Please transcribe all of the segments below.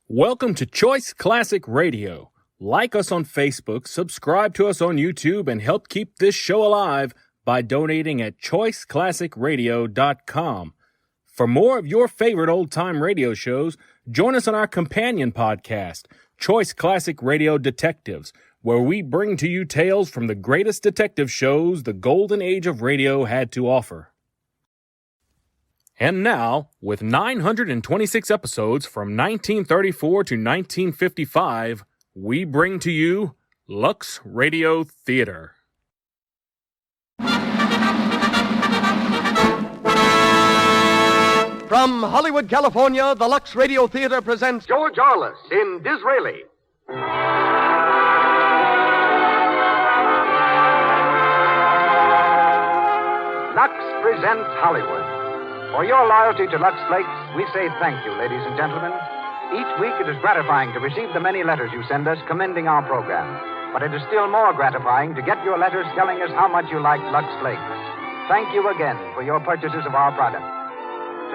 Welcome to Choice Classic Radio. Like us on Facebook, subscribe to us on YouTube, and help keep this show alive by donating at choiceclassicradio.com. For more of your favorite old-time radio shows, join us on our companion podcast, Choice Classic Radio Detectives, where we bring to you tales from the greatest detective shows the golden age of radio had to offer. And now, with 926 episodes from 1934 to 1955, we bring to you Lux Radio Theater. From Hollywood, California, the Lux Radio Theater presents George Arliss in Disraeli. Lux presents Hollywood. For your loyalty to Lux Flakes, we say thank you, ladies and gentlemen. Each week it is gratifying to receive the many letters you send us commending our program. But it is still more gratifying to get your letters telling us how much you like Lux Flakes. Thank you again for your purchases of our product.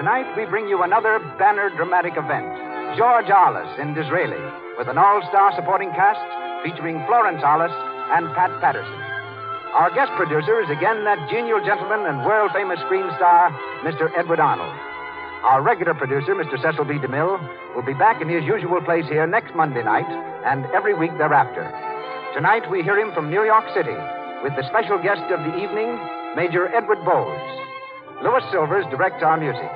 Tonight we bring you another banner dramatic event, George Arliss in Disraeli, with an all-star supporting cast featuring Florence Arliss and Pat Patterson. Our guest producer is again that genial gentleman and world-famous screen star, Mr. Edward Arnold. Our regular producer, Mr. Cecil B. DeMille, will be back in his usual place here next Monday night and every week thereafter. Tonight we hear him from New York City with the special guest of the evening, Major Edward Bowes. Louis Silvers directs our music.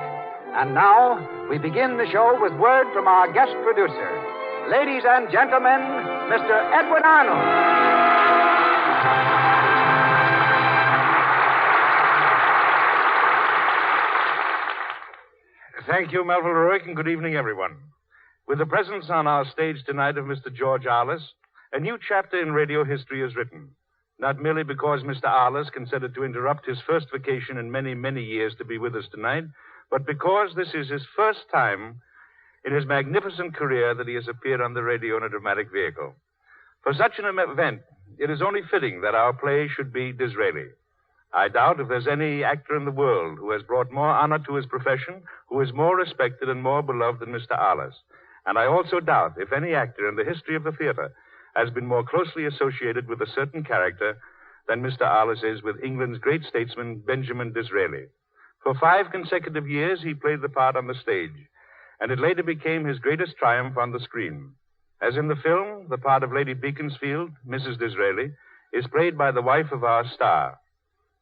And now we begin the show with word from our guest producer. Ladies and gentlemen, Mr. Edward Arnold. Thank you, Melville Ruick, and good evening, everyone. With the presence on our stage tonight of Mr. George Arliss, a new chapter in radio history is written. Not merely because Mr. Arliss considered to interrupt his first vacation in many, many years to be with us tonight, but because this is his first time in his magnificent career that he has appeared on the radio in a dramatic vehicle. For such an event, it is only fitting that our play should be Disraeli. I doubt if there's any actor in the world who has brought more honor to his profession, who is more respected and more beloved than Mr. Arliss. And I also doubt if any actor in the history of the theater has been more closely associated with a certain character than Mr. Arliss is with England's great statesman, Benjamin Disraeli. For 5 consecutive years, he played the part on the stage, and it later became his greatest triumph on the screen. As in the film, the part of Lady Beaconsfield, Mrs. Disraeli, is played by the wife of our star,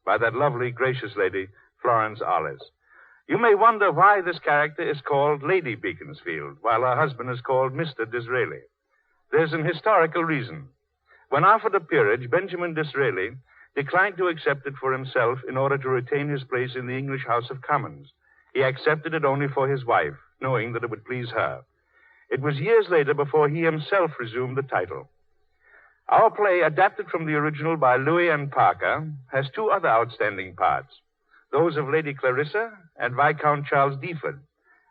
by that lovely, gracious lady, Florence Arliss. You may wonder why this character is called Lady Beaconsfield, while her husband is called Mr. Disraeli. There's an historical reason. When offered a peerage, Benjamin Disraeli declined to accept it for himself in order to retain his place in the English House of Commons. He accepted it only for his wife, knowing that it would please her. It was years later before he himself resumed the title. Our play, adapted from the original by Louis and Parker, has 2 other outstanding parts, those of Lady Clarissa and Viscount Charles Deaford.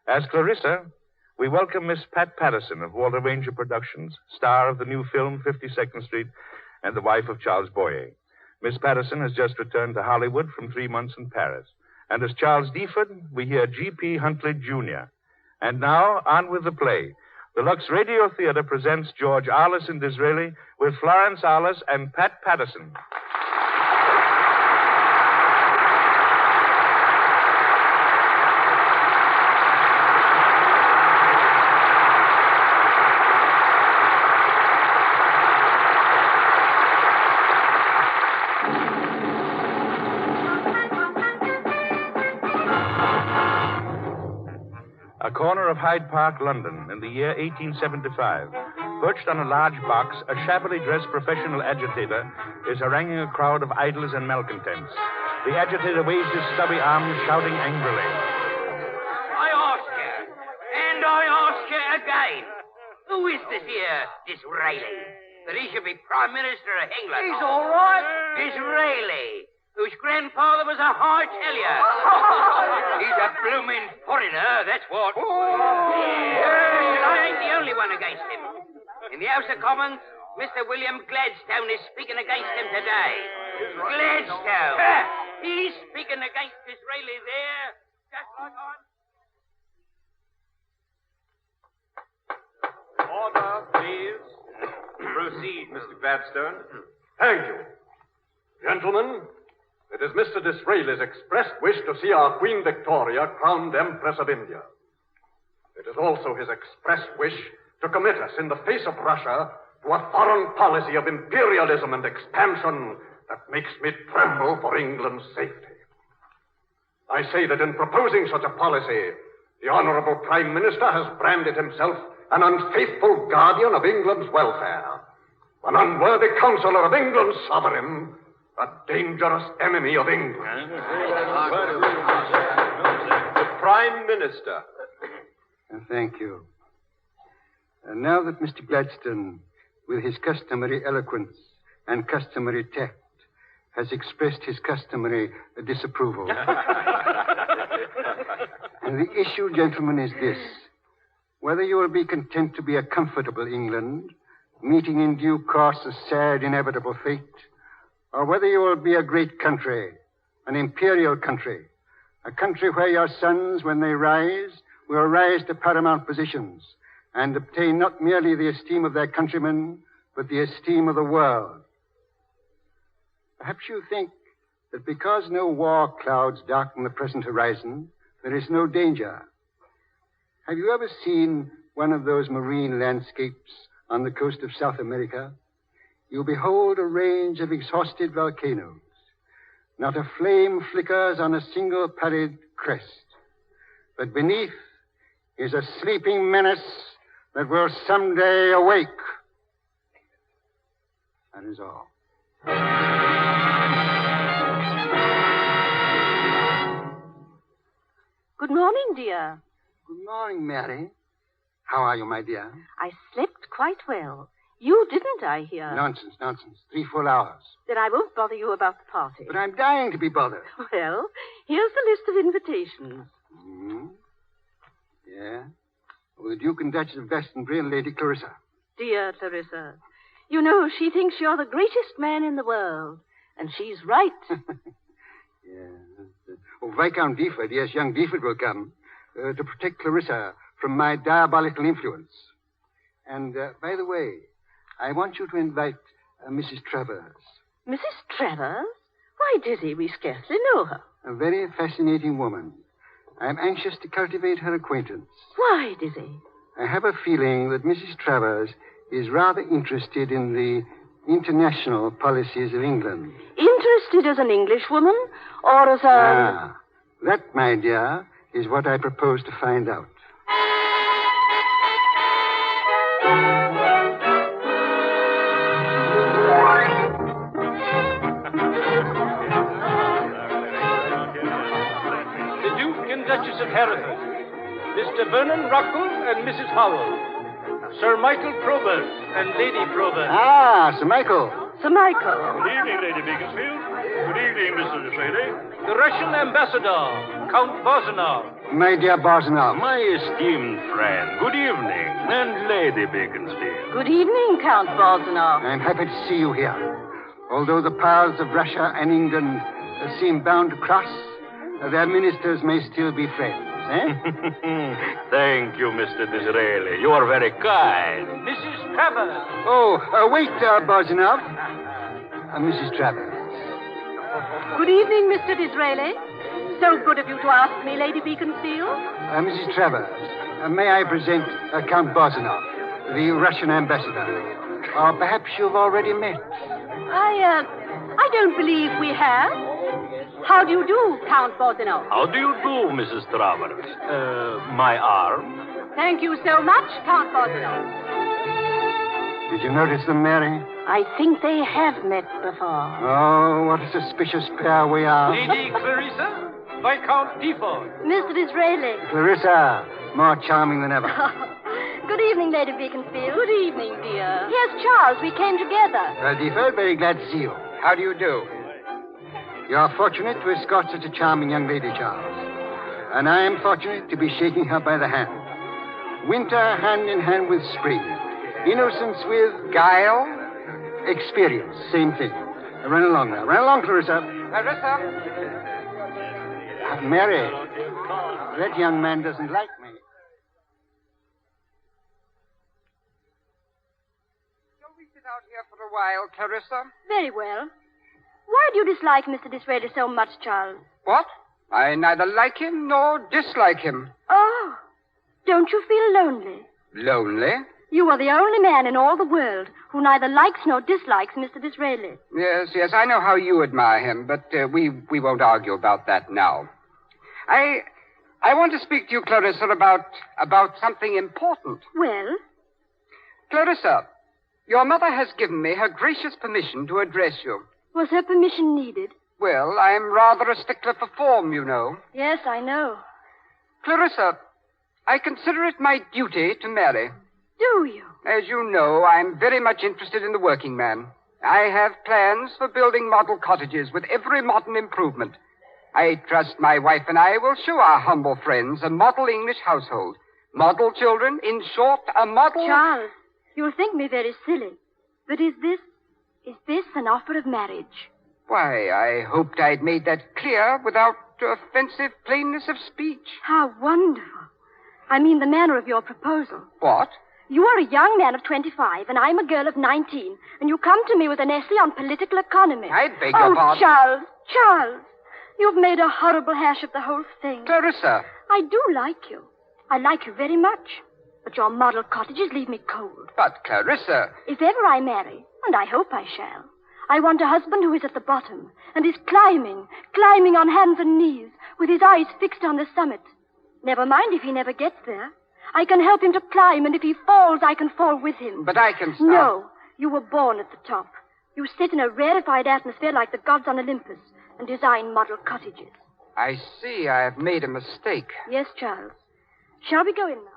As Clarissa, we welcome Miss Pat Patterson of Walter Ranger Productions, star of the new film 52nd Street and the wife of Charles Boyer. Miss Patterson has just returned to Hollywood from 3 months in Paris. And as Charles Deaford, we hear G.P. Huntley, Jr. And now, on with the play. The Lux Radio Theater presents George Arliss in Disraeli with Florence Arliss and Pat Patterson. A corner of Hyde Park, London, in the year 1875. Perched on a large box, a shabbily dressed professional agitator is haranguing a crowd of idlers and malcontents. The agitator waves his stubby arms, shouting angrily. I ask you, and I ask you again, who is this here Disraeli? That he should be Prime Minister of England? He's all right. Disraeli, whose grandfather was a hightelier. He's a blooming foreigner, that's what. Yes, I ain't the only one against him. In the House of Commons, Mr. William Gladstone is speaking against him today. Gladstone. He's speaking against Disraeli there, just like I'm... Proceed, Mr. Gladstone. Thank you. Gentlemen, it is Mr. Disraeli's expressed wish to see our Queen Victoria crowned Empress of India. It is also his expressed wish to commit us in the face of Russia to a foreign policy of imperialism and expansion that makes me tremble for England's safety. I say that in proposing such a policy, the Honorable Prime Minister has branded himself an unfaithful guardian of England's welfare, an unworthy counselor of England's sovereign, a dangerous enemy of England. The Prime Minister. Thank you. And now that Mr. Gladstone, with his customary eloquence and customary tact, has expressed his customary disapproval. And the issue, gentlemen, is this. Whether you will be content to be a comfortable England, meeting in due course a sad, inevitable fate, or whether you will be a great country, an imperial country, a country where your sons, when they rise, will rise to paramount positions and obtain not merely the esteem of their countrymen, but the esteem of the world. Perhaps you think that because no war clouds darken the present horizon, there is no danger. Have you ever seen one of those marine landscapes on the coast of South America? You behold a range of exhausted volcanoes. Not a flame flickers on a single pallid crest. But beneath is a sleeping menace that will someday awake. That is all. Good morning, dear. Good morning, Mary. How are you, my dear? I slept quite well. You didn't, I hear. Nonsense. 3 full hours. Then I won't bother you about the party. But I'm dying to be bothered. Well, here's the list of invitations. Hmm? Yeah? Oh, the Duke and Duchess of Glastonbury and Lady Clarissa. Dear Clarissa, you know, she thinks you're the greatest man in the world. And she's right. Yeah. Oh, Viscount Deford, yes, young Deford will come to protect Clarissa from my diabolical influence. And, by the way, I want you to invite Mrs. Travers. Mrs. Travers? Why, Dizzy, we scarcely know her. A very fascinating woman. I'm anxious to cultivate her acquaintance. Why, Dizzy? I have a feeling that Mrs. Travers is rather interested in the international policies of England. Interested as an Englishwoman or as a... That, my dear, is what I propose to find out. The Duke and Duchess of Hereford, Mr. Vernon Rockall and Mrs. Howell, Sir Michael Probert and Lady Probert. Sir Michael. Sir Michael. Good evening, Lady Beaconsfield. Good evening, Mr. Disraeli. The Russian ambassador, Count Bozanov. My dear Bozanov. My esteemed friend, good evening. And Lady Beaconsfield. Good evening, Count Bozanov. I'm happy to see you here. Although the paths of Russia and England seem bound to cross, their ministers may still be friends, eh? Thank you, Mr. Disraeli. You are very kind. Mrs. Travers. Oh, wait, Bozanov. Mrs. Travers. Good evening, Mr. Disraeli. So good of you to ask me, Lady Beaconsfield. Mrs. Travers, may I present Count Bozanov, the Russian ambassador? Or perhaps you've already met. I don't believe we have. How do you do, Count Bozanov? How do you do, Mrs. Travers? My arm? Thank you so much, Count Bozanov. Did you notice them, Mary? I think they have met before. Oh, what a suspicious pair we are. Lady Clarissa, Viscount Deford. Mr. Disraeli. Clarissa, more charming than ever. Good evening, Lady Beaconsfield. Good evening, dear. Here's Charles. We came together. Well, Deford, very glad to see you. How do you do? You're fortunate to escort such a charming young lady, Charles. And I am fortunate to be shaking her by the hand. Winter hand in hand with spring. Innocence with guile. Experience. Same thing. Run along now. Run along, Clarissa. Clarissa. Mary, that young man doesn't like me. Shall we we sit out here for a while, Clarissa? Very well. Why do you dislike Mr. Disraeli so much, Charles? What? I neither like him nor dislike him. Oh, don't you feel lonely? Lonely? You are the only man in all the world who neither likes nor dislikes Mr. Disraeli. Yes, I know how you admire him, but we won't argue about that now. I want to speak to you, Clarissa, about something important. Well? Clarissa, your mother has given me her gracious permission to address you. Was her permission needed? Well, I'm rather a stickler for form, you know. Yes, I know. Clarissa, I consider it my duty to marry. Do you? As you know, I'm very much interested in the working man. I have plans for building model cottages with every modern improvement. I trust my wife and I will show our humble friends a model English household. Model children, in short, a model... Charles, you'll think me very silly, but is this an offer of marriage? Why, I hoped I'd made that clear without offensive plainness of speech. How wonderful. I mean the manner of your proposal. What? You are a young man of 25, and I'm a girl of 19, and you come to me with an essay on political economy. I beg your pardon. Charles, you've made a horrible hash of the whole thing. Clarissa. I do like you. I like you very much. But your model cottages leave me cold. But, Clarissa... If ever I marry, and I hope I shall, I want a husband who is at the bottom and is climbing on hands and knees, with his eyes fixed on the summit. Never mind if he never gets there. I can help him to climb, and if he falls, I can fall with him. But I can stop. No, you were born at the top. You sit in a rarefied atmosphere like the gods on Olympus and design model cottages. I see I have made a mistake. Yes, Charles. Shall we go in now?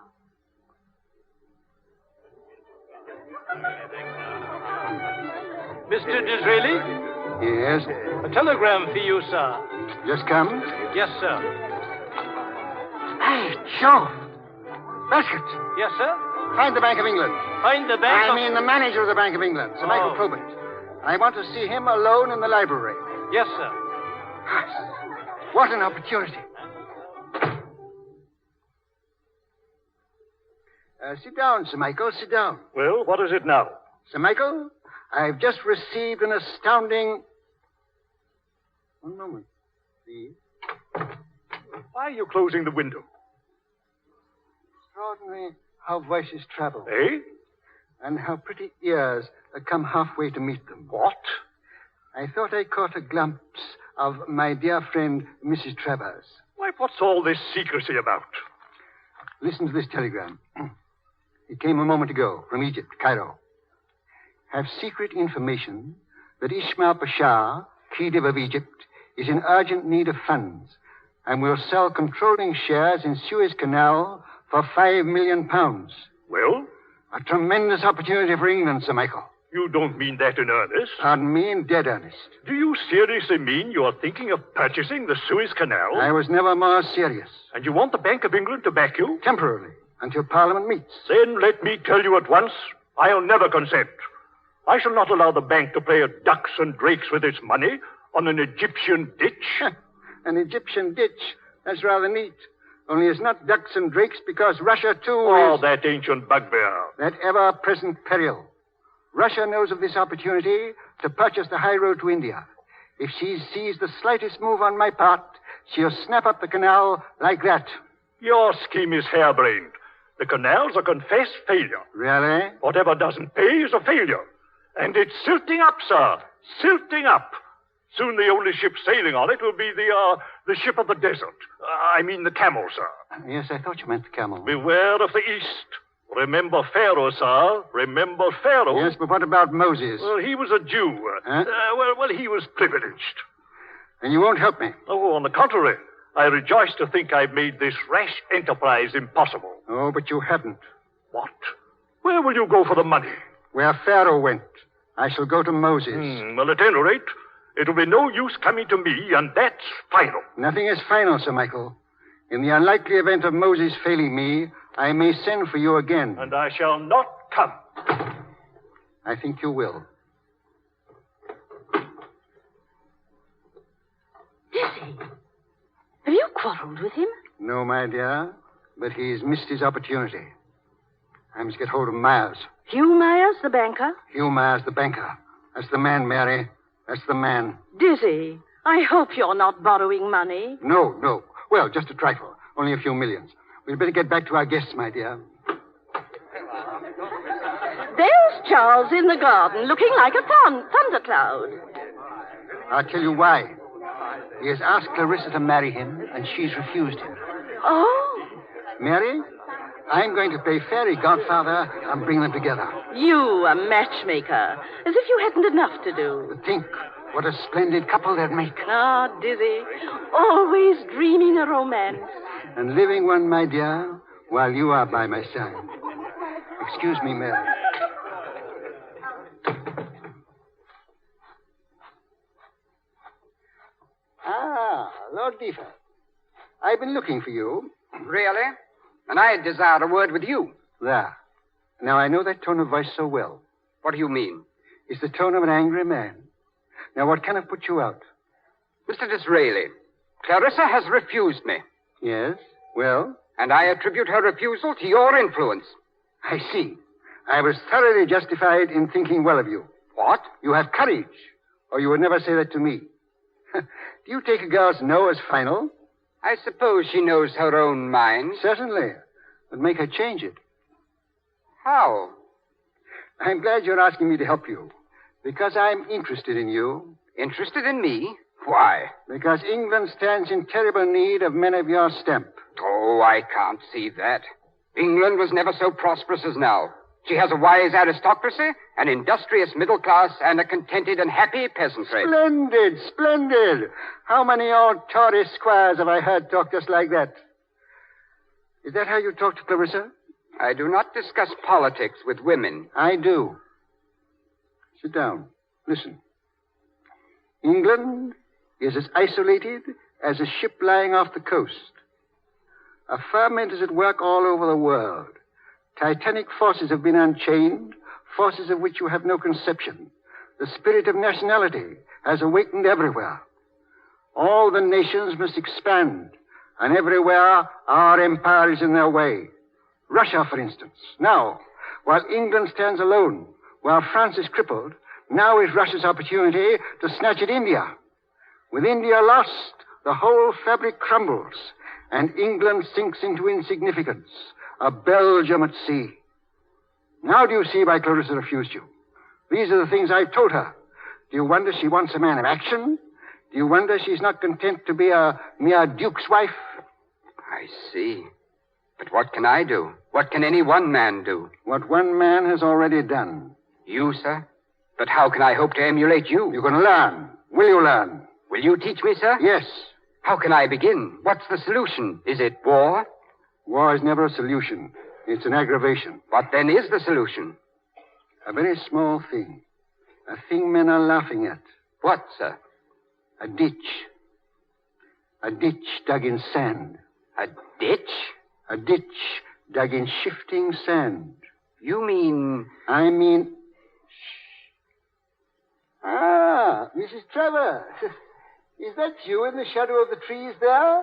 Mr. Disraeli? Yes? A telegram for you, sir. Just come? Yes, sir. Hey, Joe. Basket. Yes, sir? Find the Bank of England. Find the bank I mean the manager of the Bank of England, Sir Michael Probert. I want to see him alone in the library. Yes, sir. What an opportunity. Sit down, Sir Michael, sit down. Well, what is it now? Sir Michael, I've just received an astounding... One moment, please. Why are you closing the window? Extraordinary how voices travel. Eh? And how pretty ears come halfway to meet them. What? I thought I caught a glimpse of my dear friend, Mrs. Travers. Why, what's all this secrecy about? Listen to this telegram. It came a moment ago from Egypt, Cairo. Have secret information that Ismail Pasha, Khedive of Egypt, is in urgent need of funds and will sell controlling shares in Suez Canal for £5 million. Well? A tremendous opportunity for England, Sir Michael. You don't mean that in earnest? Pardon me, in dead earnest. Do you seriously mean you're thinking of purchasing the Suez Canal? I was never more serious. And you want the Bank of England to back you? Temporarily, until Parliament meets. Then let me tell you at once, I'll never consent. I shall not allow the bank to play at ducks and drakes with its money on an Egyptian ditch. An Egyptian ditch? That's rather neat. Only it's not ducks and drakes because Russia, too, is... that ancient bugbear. That ever-present peril. Russia knows of this opportunity to purchase the high road to India. If she sees the slightest move on my part, she'll snap up the canal like that. Your scheme is harebrained. The canal's a confessed failure. Really? Whatever doesn't pay is a failure. And it's silting up, sir. Silting up. Soon the only ship sailing on it will be the ship of the desert. I mean the camel, sir. Yes, I thought you meant the camel. Beware of the East. Remember Pharaoh, sir. Remember Pharaoh. Yes, but what about Moses? Well, he was a Jew. Huh? Well, he was privileged. And you won't help me? Oh, on the contrary. I rejoice to think I've made this rash enterprise impossible. Oh, but you haven't. What? Where will you go for the money? Where Pharaoh went. I shall go to Moses. Well, at any rate, it'll be no use coming to me, and that's final. Nothing is final, Sir Michael. In the unlikely event of Moses failing me, I may send for you again. And I shall not come. I think you will. Dizzy, have you quarreled with him? No, my dear, but he's missed his opportunity. I must get hold of Myers. Hugh Myers, the banker? Hugh Myers, the banker. That's the man, Mary. That's the man. Dizzy, I hope you're not borrowing money. No. Well, just a trifle. Only a few millions. We'd better get back to our guests, my dear. There's Charles in the garden, looking like a thundercloud. I'll tell you why. He has asked Clarissa to marry him, and she's refused him. Oh? Mary, I'm going to play fairy godfather and bring them together. You, a matchmaker. As if you hadn't enough to do. But think what a splendid couple they'd make. Ah, Dizzy. Always dreaming a romance. And living one, my dear, while you are by my side. Excuse me, Mary. Ah, Lord Deefer. I've been looking for you. Really? And I desire a word with you. There. Now, I know that tone of voice so well. What do you mean? It's the tone of an angry man. Now, what can have put you out? Mr. Disraeli, Clarissa has refused me. Yes? Well? And I attribute her refusal to your influence. I see. I was thoroughly justified in thinking well of you. What? You have courage, or you would never say that to me. Do you take a girl's no as final? I suppose she knows her own mind. Certainly. But make her change it. How? I'm glad you're asking me to help you. Because I'm interested in you. Interested in me? Why? Because England stands in terrible need of men of your stamp. Oh, I can't see that. England was never so prosperous as now. She has a wise aristocracy, an industrious middle class, and a contented and happy peasantry. Splendid. How many old Tory squires have I heard talk just like that? Is that how you talk to Clarissa? I do not discuss politics with women. I do. Sit down. Listen. England is as isolated as a ship lying off the coast. A ferment is at work all over the world. Titanic forces have been unchained, forces of which you have no conception. The spirit of nationality has awakened everywhere. All the nations must expand, and everywhere our empire is in their way. Russia, for instance. Now, while England stands alone, while France is crippled, now is Russia's opportunity to snatch at India. With India lost, the whole fabric crumbles, and England sinks into insignificance, a Belgium at sea. Now do you see why Clarissa refused you? These are the things I've told her. Do you wonder she wants a man of action? Do you wonder she's not content to be a mere duke's wife? I see. But what can I do? What can any one man do? What one man has already done. You, sir? But how can I hope to emulate you? You can learn. Will you learn? Will you teach me, sir? Yes. How can I begin? What's the solution? Is it war? War is never a solution. It's an aggravation. What then is the solution? A very small thing. A thing men are laughing at. What, sir? A ditch. A ditch dug in sand. A ditch? A ditch dug in shifting sand. You mean... I mean... Shh. Ah, Mrs. Trevor. Is that you in the shadow of the trees there?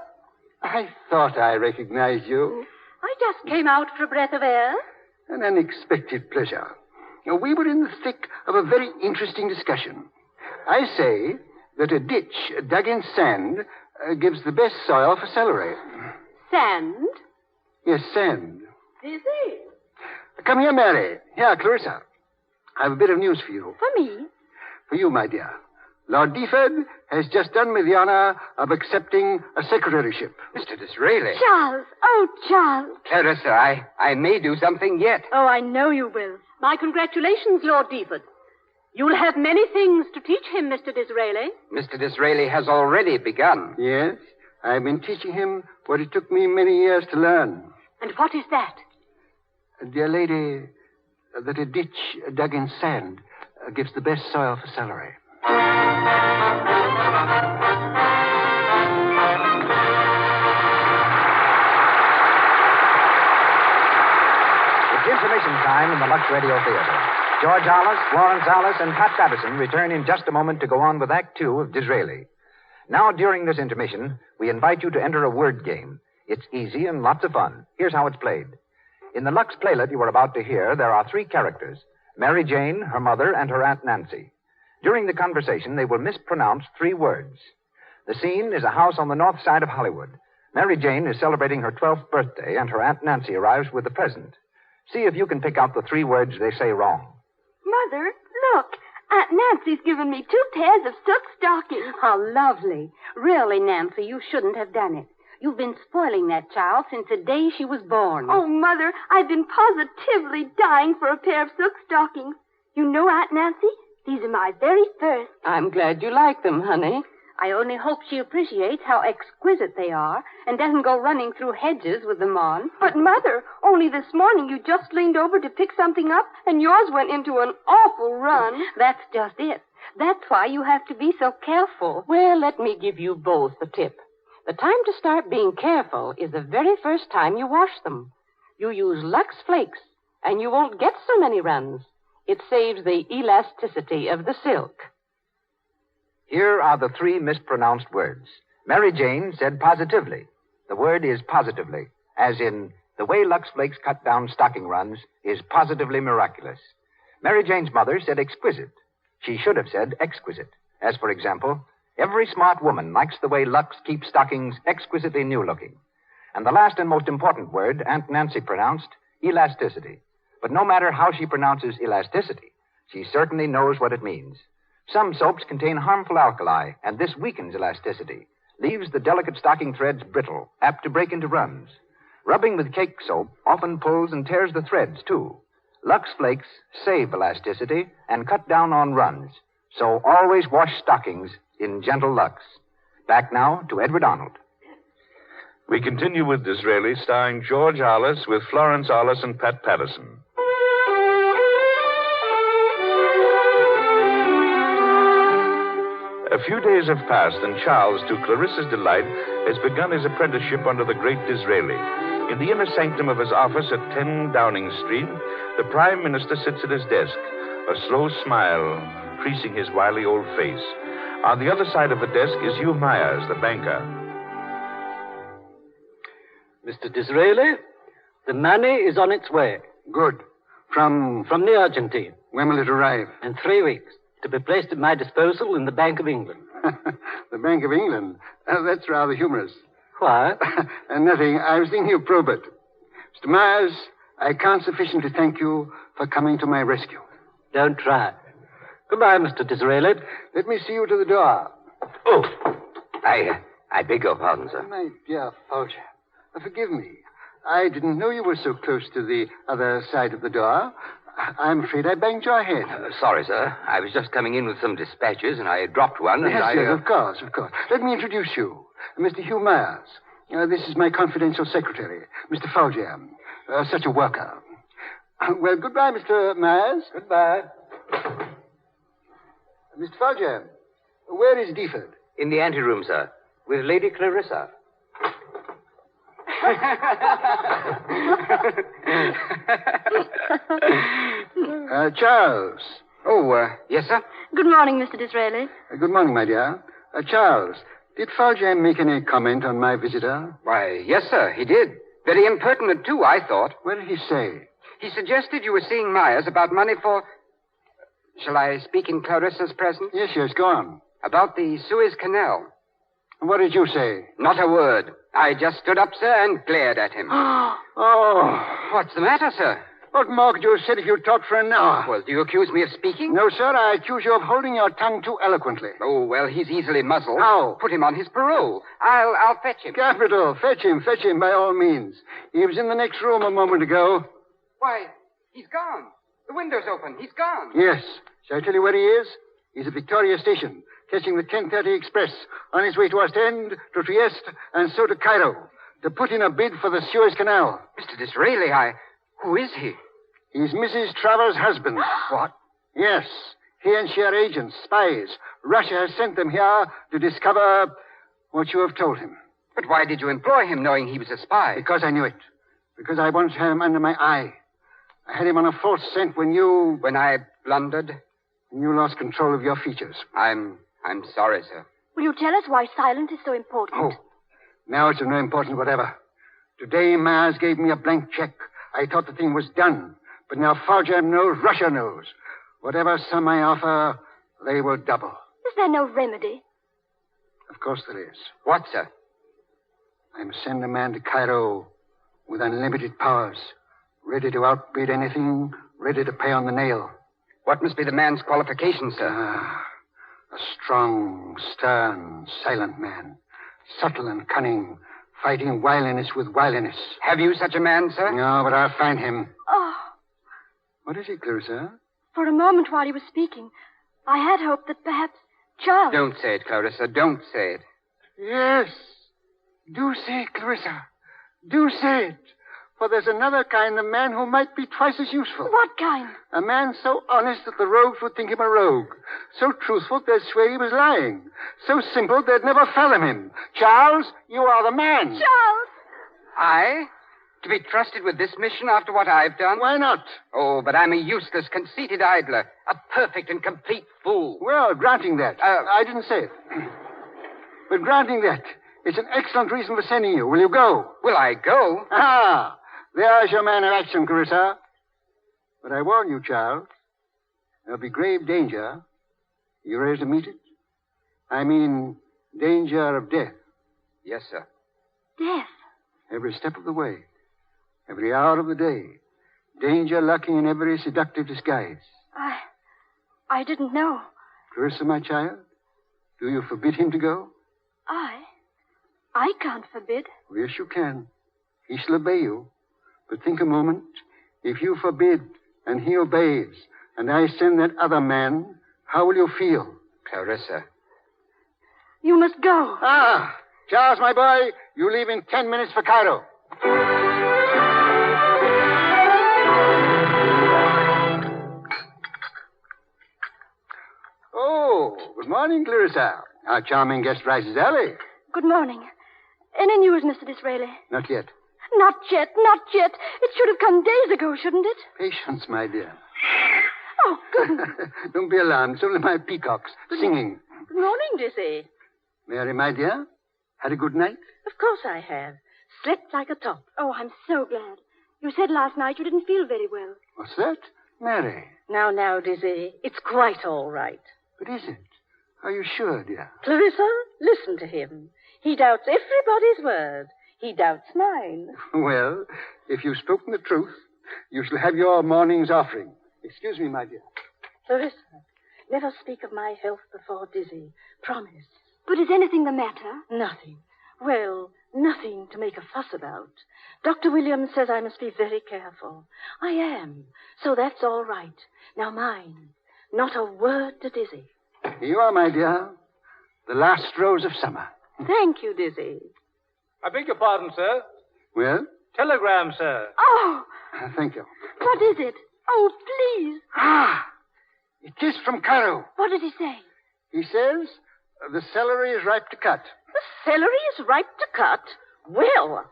I thought I recognized you. I just came out for a breath of air. An unexpected pleasure. We were in the thick of a very interesting discussion. I say that a ditch dug in sand gives the best soil for celery. Sand? Yes, sand. Dizzy? Come here, Mary. Here, Clarissa. I have a bit of news for you. For me? For you, my dear. Lord Deaford has just done me the honor of accepting a secretaryship. Mr. Disraeli. Charles. Oh, Charles. Clarissa, I may do something yet. Oh, I know you will. My congratulations, Lord Deaford. You'll have many things to teach him, Mr. Disraeli. Mr. Disraeli has already begun. Yes, I've been teaching him what it took me many years to learn. And what is that? Dear lady, that a ditch dug in sand gives the best soil for celery. It's intermission time in the Lux Radio Theater. George Alice, Florence Alice, and Pat Patterson return in just a moment to go on with Act Two of Disraeli. Now, during this intermission, we invite you to enter a word game. It's easy and lots of fun. Here's how it's played. In the Lux playlet you are about to hear, there are 3 characters: Mary Jane, her mother, and her Aunt Nancy. During the conversation, they will mispronounce 3 words. The scene is a house on the north side of Hollywood. Mary Jane is celebrating her 12th birthday, and her Aunt Nancy arrives with a present. See if you can pick out the 3 words they say wrong. Mother, look. Aunt Nancy's given me 2 pairs of silk stockings. How lovely. Really, Nancy, you shouldn't have done it. You've been spoiling that child since the day she was born. Oh, Mother, I've been positively dying for a pair of silk stockings. You know, Aunt Nancy, these are my very first. I'm glad you like them, honey. I only hope she appreciates how exquisite they are and doesn't go running through hedges with them on. But, Mother, only this morning you just leaned over to pick something up and yours went into an awful run. That's just it. That's why you have to be so careful. Well, let me give you both a tip. The time to start being careful is the very first time you wash them. You use Lux Flakes, and you won't get so many runs. It saves the elasticity of the silk. Here are the 3 mispronounced words. Mary Jane said positively. The word is positively, as in, the way Lux Flakes cut down stocking runs is positively miraculous. Mary Jane's mother said exquisite. She should have said exquisite. As, for example, every smart woman likes the way Lux keeps stockings exquisitely new-looking. And the last and most important word, Aunt Nancy pronounced elasticity. But no matter how she pronounces elasticity, she certainly knows what it means. Some soaps contain harmful alkali, and this weakens elasticity, leaves the delicate stocking threads brittle, apt to break into runs. Rubbing with cake soap often pulls and tears the threads, too. Lux Flakes save elasticity and cut down on runs. So always wash stockings in gentle Lux. Back now to Edward Arnold. We continue with Disraeli, starring George Arliss with Florence Arliss and Pat Patterson. A few days have passed, and Charles, to Clarissa's delight, has begun his apprenticeship under the great Disraeli. In the inner sanctum of his office at 10 Downing Street, the Prime Minister sits at his desk, a slow smile creasing his wily old face. On the other side of the desk is Hugh Myers, the banker. Mr. Disraeli, the money is on its way. Good. From the Argentine. When will it arrive? In 3 weeks. To be placed at my disposal in the Bank of England. The Bank of England? That's rather humorous. Why? Nothing. I was thinking of Probert. Mr. Myers, I can't sufficiently thank you for coming to my rescue. Don't try. Goodbye, Mr. Disraeli. Let me see you to the door. Oh, I beg your pardon, sir. My dear Folger, forgive me. I didn't know you were so close to the other side of the door. I'm afraid I banged your head. Sorry, sir. I was just coming in with some dispatches, and I dropped one, and yes, of course. Let me introduce you. Mr. Hugh Myers. This is my confidential secretary, Mr. Folger. Such a worker. Well, goodbye, Mr. Myers. Goodbye. Mr. Folger, where is Deaford? In the anteroom, sir, with Lady Clarissa. Charles. Oh, yes, sir? Good morning, Mr. Disraeli. Good morning, my dear. Charles, did Folger make any comment on my visitor? Why, yes, sir, he did. Very impertinent, too, I thought. What did he say? He suggested you were seeing Myers about money for... Shall I speak in Clarissa's presence? Yes, go on. About the Suez Canal. What did you say? Not a word. I just stood up, sir, and glared at him. Oh. What's the matter, sir? What more could you have said if you talked for an hour? Well, do you accuse me of speaking? No, sir. I accuse you of holding your tongue too eloquently. Oh, well, he's easily muzzled. How? Put him on his parole. I'll fetch him. Capital. Fetch him by all means. He was in the next room a moment ago. Why, he's gone. The window's open. He's gone. Yes. Shall I tell you where he is? He's at Victoria Station, catching the 10:30 express on his way to Ostend, to Trieste, and so to Cairo, to put in a bid for the Suez Canal. Mr. Disraeli, who is he? He's Mrs. Travers' husband. What? Yes. He and she are agents, spies. Russia has sent them here to discover what you have told him. But why did you employ him knowing he was a spy? Because I knew it. Because I once had him under my eye. I had him on a false scent when you... When I blundered? When you lost control of your features. I'm sorry, sir. Will you tell us why silence is so important? Oh, now it's of no importance whatever. Today, Myers gave me a blank check, I thought the thing was done. But now Foljam knows, Russia knows. Whatever sum I offer, they will double. Is there no remedy? Of course there is. What, sir? I must send a man to Cairo with unlimited powers, ready to outbid anything, ready to pay on the nail. What must be the man's qualifications, sir? A strong, stern, silent man, subtle and cunning, fighting wiliness with wiliness. Have you such a man, sir? No, but I'll find him. Oh, What is it, Clarissa? for a moment while he was speaking, I had hoped that perhaps Charles... Don't say it, Clarissa. Don't say it. Yes. Do say it, Clarissa. Do say it. For there's another kind of man who might be twice as useful. What kind? A man so honest that the rogues would think him a rogue. So truthful they'd swear he was lying. So simple they'd never fathom him. Charles, you are the man. Charles! I? To be trusted with this mission after what I've done? Why not? Oh, but I'm a useless, conceited idler. A perfect and complete fool. Well, granting that. I didn't say it. But granting that, it's an excellent reason for sending you. Will you go? Will I go? Ah, there's your man of action, Clarissa. But I warn you, Charles, there'll be grave danger. You ready to meet it? I mean, danger of death. Yes, sir. Death. Every step of the way. Every hour of the day. Danger lurking in every seductive disguise. I didn't know. Clarissa, my child, do you forbid him to go? I can't forbid. Oh, yes, you can. He shall obey you. But think a moment. If you forbid and he obeys, and I send that other man, how will you feel? Clarissa. You must go. Charles, my boy, you leave in 10 minutes for Cairo. Oh, good morning, Clarissa. Our charming guest rises early. Good morning. Any news, Mr. Disraeli? Not yet. Not yet, not yet. It should have come days ago, shouldn't it? Patience, my dear. Oh, goodness. Don't be alarmed. It's only my peacocks singing. Good morning, Dizzy. Mary, my dear, had a good night? Of course I have. Slept like a top. Oh, I'm so glad. You said last night you didn't feel very well. What's that? Mary. Now, Dizzy, it's quite all right. But is it? Are you sure, dear? Clarissa, listen to him. He doubts everybody's word. He doubts mine. Well, if you've spoken the truth, you shall have your morning's offering. Excuse me, my dear. Clarissa, never speak of my health before Dizzy. Promise. But is anything the matter? Nothing. Well, nothing to make a fuss about. Dr. Williams says I must be very careful. I am. So that's all right. Now mind, not a word to Dizzy. Here you are, my dear. The last rose of summer. Thank you, Dizzy. I beg your pardon, sir. Well? Telegram, sir. Oh! Thank you. What is it? Oh, please. It is from Cairo. What did he say? He says the celery is ripe to cut. The celery is ripe to cut? Well,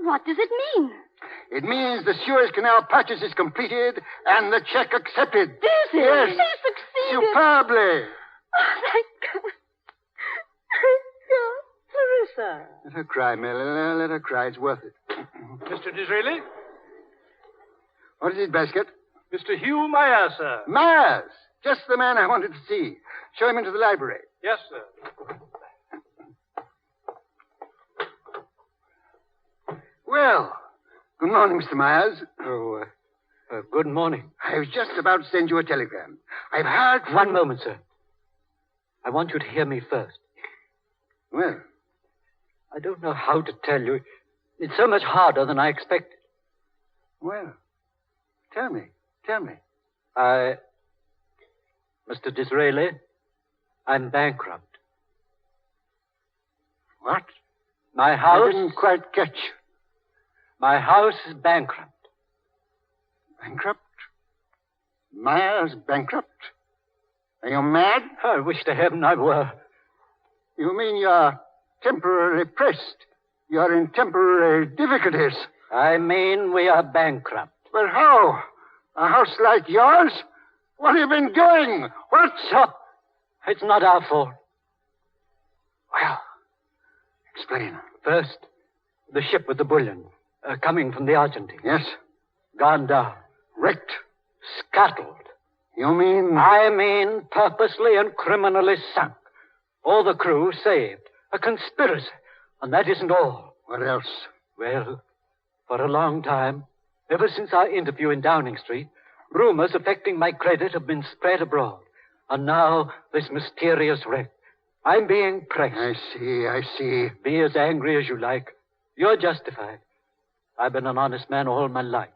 what does it mean? It means the Suez Canal purchase is completed and the check accepted. Dizzy! Yes. He succeeded. Superbly. Oh, thank God. Clarissa. Let her cry, Mary. Let her cry. It's worth it. Mr. Disraeli? What is it, Basket? Mr. Hugh Meyer, sir. Myers. Just the man I wanted to see. Show him into the library. Yes, sir. Well, good morning, Mr. Myers. Good morning. I was just about to send you a telegram. I've heard from... One moment, sir. I want you to hear me first. Well? I don't know how to tell you. It's so much harder than I expected. Well, tell me. Mr. Disraeli, I'm bankrupt. What? My house... I didn't quite catch. My house is bankrupt. Bankrupt? Myers bankrupt? Are you mad? I wish to heaven I were. You mean you're temporarily pressed? You're in temporary difficulties? I mean we are bankrupt. But how? A house like yours? What have you been doing? What's up? It's not our fault. Well, explain. First, the ship with the bullion, coming from the Argentine. Yes? Gone down. Wrecked. Scuttled. You mean? I mean purposely and criminally sunk. All the crew saved. A conspiracy. And that isn't all. What else? Well, for a long time, ever since our interview in Downing Street, rumors affecting my credit have been spread abroad. And now, this mysterious wreck. I'm being pressed. I see. Be as angry as you like. You're justified. I've been an honest man all my life.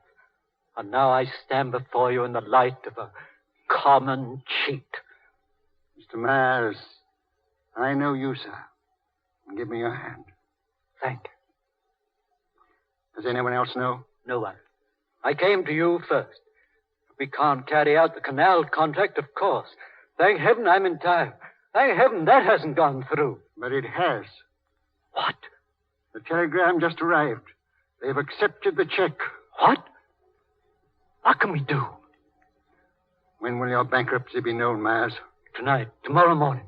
And now I stand before you in the light of a common cheat. Mr. Myers, I know you, sir. Give me your hand. Thank you. Does anyone else know? No one. I came to you first. We can't carry out the canal contract, of course. Thank heaven I'm in time. Thank heaven that hasn't gone through. But it has. What? The telegram just arrived. They've accepted the check. What? What can we do? When will your bankruptcy be known, Myers? Tonight. Tomorrow morning.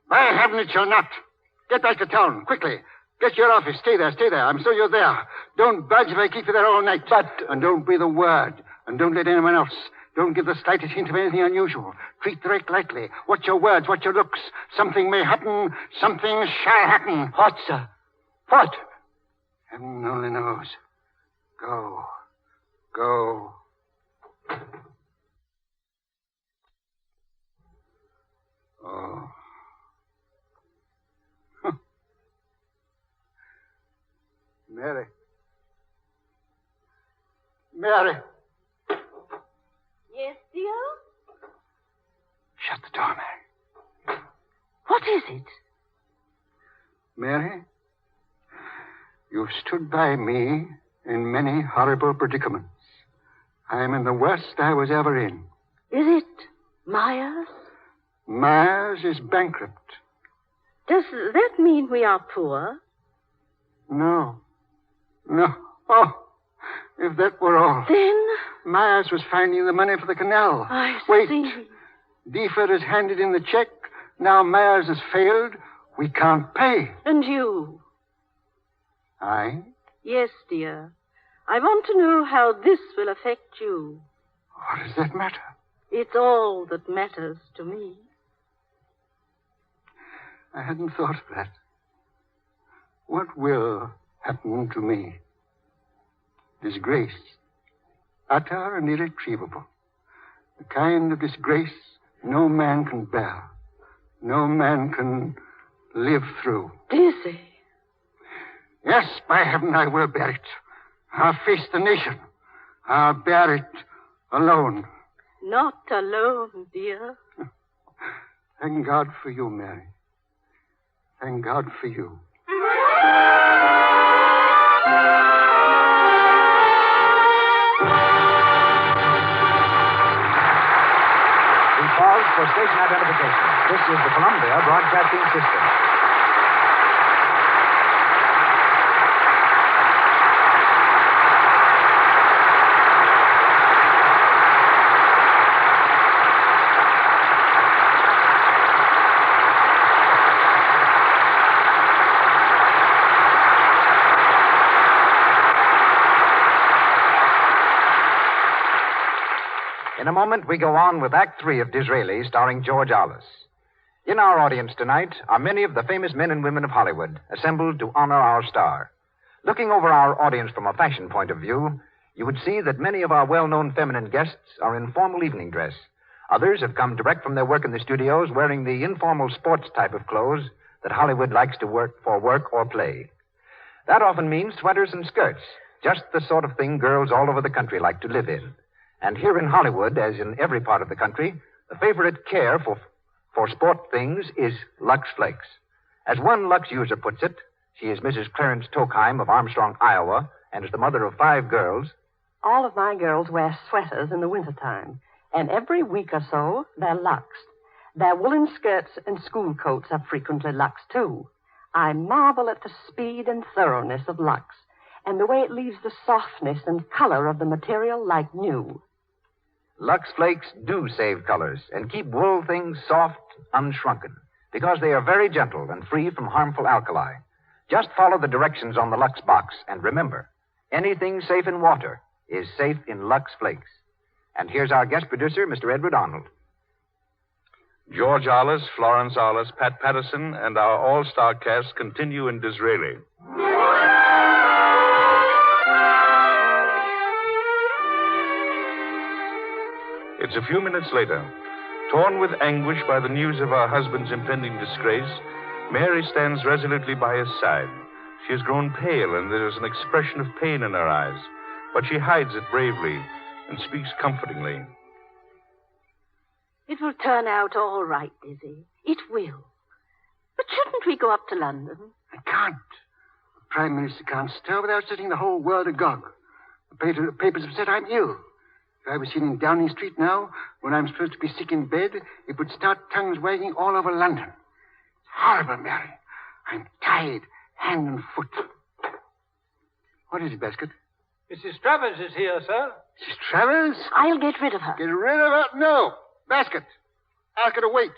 By heaven, it shall not. Get back to town, quickly. Get to your office. Stay there. I'm sure you're there. Don't budge if I keep you there all night. And don't breathe a word. And don't let anyone else. Don't give the slightest hint of anything unusual. Treat the wreck lightly. Watch your words, watch your looks. Something may happen. Something shall happen. What, sir? What? Heaven only knows. Go. Oh. Mary. Yes, dear? Shut the door, Mary. What is it? Mary, you've stood by me in many horrible predicaments. I'm in the worst I was ever in. Is it Myers? Myers is bankrupt. Does that mean we are poor? No. Oh, if that were all. Then? Myers was finding the money for the canal. Wait. Deeford has handed in the check. Now Myers has failed. We can't pay. And you? I? Yes, dear. I want to know how this will affect you. What does that matter? It's all that matters to me. I hadn't thought of that. What will happen to me? Disgrace. Utter and irretrievable. The kind of disgrace no man can bear. No man can live through. Dizzy. Yes, by heaven, I will bear it. I'll face the nation. I'll bear it alone. Not alone, dear. Thank God for you, Mary. Thank God for you. We pause for station identification. This is the Columbia Broadcasting System. In a moment, we go on with Act 3 of Disraeli, starring George Arliss. In our audience tonight are many of the famous men and women of Hollywood, assembled to honor our star. Looking over our audience from a fashion point of view, you would see that many of our well-known feminine guests are in formal evening dress. Others have come direct from their work in the studios wearing the informal sports type of clothes that Hollywood likes to wear for work or play. That often means sweaters and skirts, just the sort of thing girls all over the country like to live in. And here in Hollywood, as in every part of the country, the favorite care for sport things is Lux Flakes. As one Lux user puts it, she is Mrs. Clarence Tokheim of Armstrong, Iowa, and is the mother of 5 girls. All of my girls wear sweaters in the wintertime, and every week or so, they're Luxed. Their woolen skirts and school coats are frequently Luxed, too. I marvel at the speed and thoroughness of Lux, and the way it leaves the softness and color of the material like new. Lux Flakes do save colors and keep wool things soft, unshrunken, because they are very gentle and free from harmful alkali. Just follow the directions on the Lux box, and remember, anything safe in water is safe in Lux Flakes. And here's our guest producer, Mr. Edward Arnold. George Arliss, Florence Arliss, Pat Patterson, and our all-star cast continue in Disraeli. It's a few minutes later. Torn with anguish by the news of her husband's impending disgrace, Mary stands resolutely by his side. She has grown pale, and there is an expression of pain in her eyes, but she hides it bravely and speaks comfortingly. It will turn out all right, Dizzy. It will. But shouldn't we go up to London? I can't. The Prime Minister can't stir without setting the whole world agog. The papers have said I'm ill. If I was seen in Downing Street now, when I'm supposed to be sick in bed, it would start tongues wagging all over London. It's horrible, Mary. I'm tied, hand and foot. What is it, Basket? Mrs. Travers is here, sir. Mrs. Travers? I'll get rid of her. Get rid of her? No. Basket. Ask her to wait.